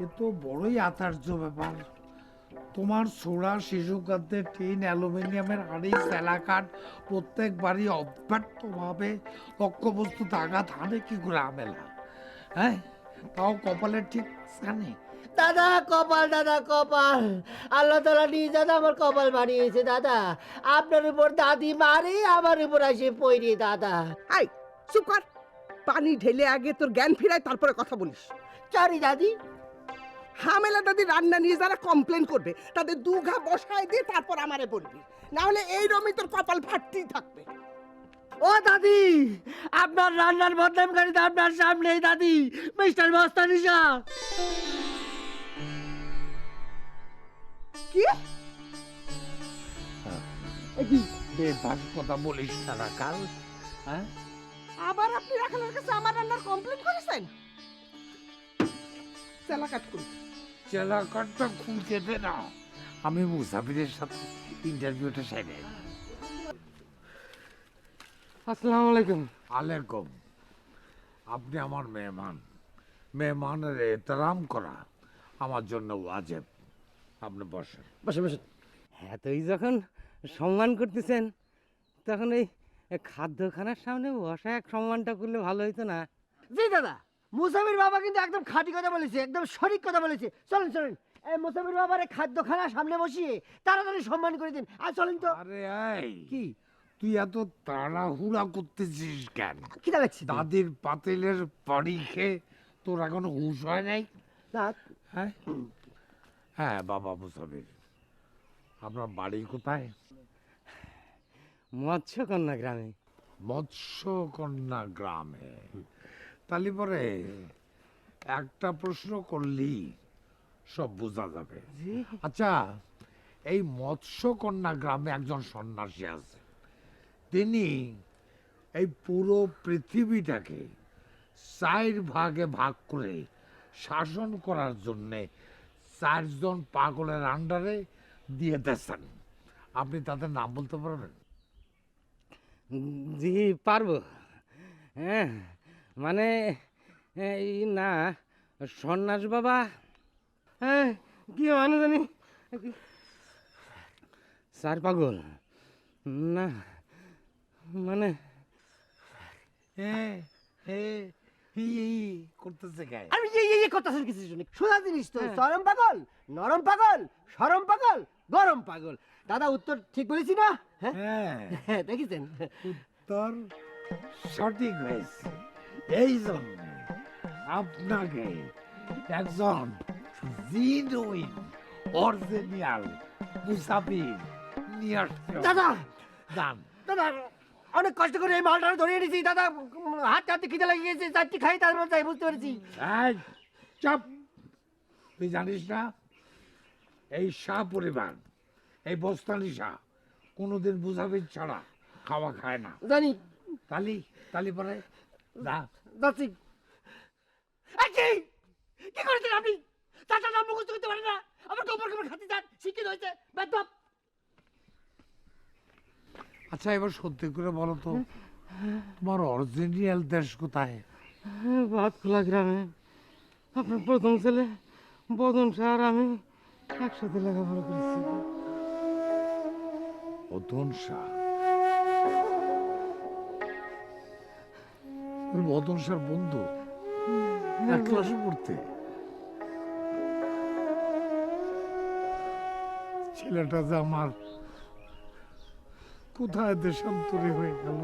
এ তো বড়ই আশ্চর্য ব্যাপার। তোমার ছোড়া শিশু খাদ্যে টিন অ্যালুমিনিয়ামের হাঁড়ি স্যালাকাট প্রত্যেকবারই অব্যর্থভাবে লক্ষ্যবস্তুতে আঘাত হানে কি করে আমেলা? হ্যাঁ, তাও কপালের ঠিক স্থানে। দাদা কপাল, দাদা কপাল, আল্লাহ তালা নিজ দাদা আমার কপাল বানিয়েছে দাদা। আপনার উপর দাদি মারে, আমার উপর এসে পড়ি দাদা। আই চুপ কর। পানি ঢেলে আগে তোর জ্ঞান ফিরায় তারপরে কথা বলিস। সরি দাদি। হামেলা দাদি রান্না নিয়ে যারা কমপ্লেন করবে তাদের দু ঘা বসায় দিয়ে তারপর আমারে বলবি, না হলে এই রমি তোর কপাল ফাটতেই থাকবে। ও দাদি, আপনার রান্নার বদনামকারী তো আপনার সামনেই দাদি, মিস্টার মস্তানি শাহ। কি বেফাস কথা বলিস না রাখাল। হ্যাঁ, আবার আপনি রাখালের কাছে আমার রান্নার কমপ্লেন করেছেন? চেলা কাট করি। চেলাকারটা খুঁজে দে না, আমি মুসাফিরের সাথে ইন্টারভিউটা সেরে। আসসালামু আলাইকুম। আলাইকুম। আপনি আমার মেহমান, মেহমানের এহতরাম করা আমার জন্য ওয়াজিব। আপনি বসেন। বসে বসে। হ্যাঁ, তো এই যখন সম্মান করতেছেন তখন এই খাদ্যখানার সামনে বসা এক সম্মানটা করলে ভালো হইতো না? জি দাদা, মুসাফির বাবা কিন্তু একদম খাঁটি কথা বলেছে, একদম সঠিক কথা বলেছে। চলেন চলেন, এই মুসাফির বাবার খাদ্যখানার সামনে বসিয়ে তাড়াতাড়ি সম্মান করে দিন। আর চলেন তো। আরে এই, কি তুই এত তাড়াহুড়া করতেছিস কেন? খিদা লাগছে। দাদির পাতিলের পানি খেয়ে তোর এখনো হুঁশ হয় নাই? না, হ্যাঁ হ্যাঁ, বাবা মুসাফির, আপনার বাড়ি কোথায়? মৎস্যকন্যা গ্রামে। মৎস্যকন্যা গ্রামে? তাহলে পরে একটা প্রশ্ন করলি সব বোঝা যাবে। আচ্ছা, এই মৎস্যকন্যা গ্রামে একজন সন্ন্যাসী আছে, তিনি এই পুরো পৃথিবীটাকে 4 ভাগে ভাগ করে শাসন করার জন্যে 4 জন পাগলের আন্ডারে দিয়ে দিয়েছেন। আপনি তাদের নাম বলতে পারবেন? জি পারবো। হ্যাঁ, মানে এই না, সন্ন্যাস বাবা, হ্যাঁ, কি মানে জানি, স্যার পাগল না, মানে হ্যাঁ হ্যাঁ, করতেছে গায়ে। আমি এই কথাছেন কিছু শুনি, শোনা জিনিস তো। চরম পাগল, নরম পাগল, সরম পাগল, গরম পাগল। দাদা উত্তর ঠিক বলেছি না? হ্যাঁ, হ্যাঁ, দেখেছেন। উত্তর সঠিক হয়েছে। এই জন্য আপনাকে একজন জিনুইন অরিজিনাল মুসাফির নিয়ে আসতে হবে। দাদা, যান। দাদা অনেক কষ্ট করে এই মালটা ধরিয়ে নিয়েছি দাদা। হাত হাতে খিদে লেগে গেছে, চারটি খাই তারপর তাই বুঝতে পেরেছি। এই, চুপ! তুই জানিস না এই শাহ পরিবার, এই বস্তানি শাহ কোনোদিন মুসাফির ছাড়া খাওয়া খায় না। জানি। তালি তালি পরে যা। যাচ্ছি। এই কি কি করেছেন আপনি? চারটা নাম মুখস্থ করতে পারেন না, আমার গোবর গোবর খাতে যান, শিক্ষিত হয়েছে বেদব। আচ্ছা, এবার সত্যি করে বলো তো, তোমার অরিজিনাল দেশ কোথায়? ভাতখোলা গ্রামে। আপনার প্রথম ছেলে বদন স্যার আমি একসাথে লেখাপড়া করেছি। বদন শাহ? তুমি বদন শাহর বন্ধু? এক ক্লাসে পড়তে? ছেলেটা যে আমার কোথায় দেশান্তরী হয়ে গেল।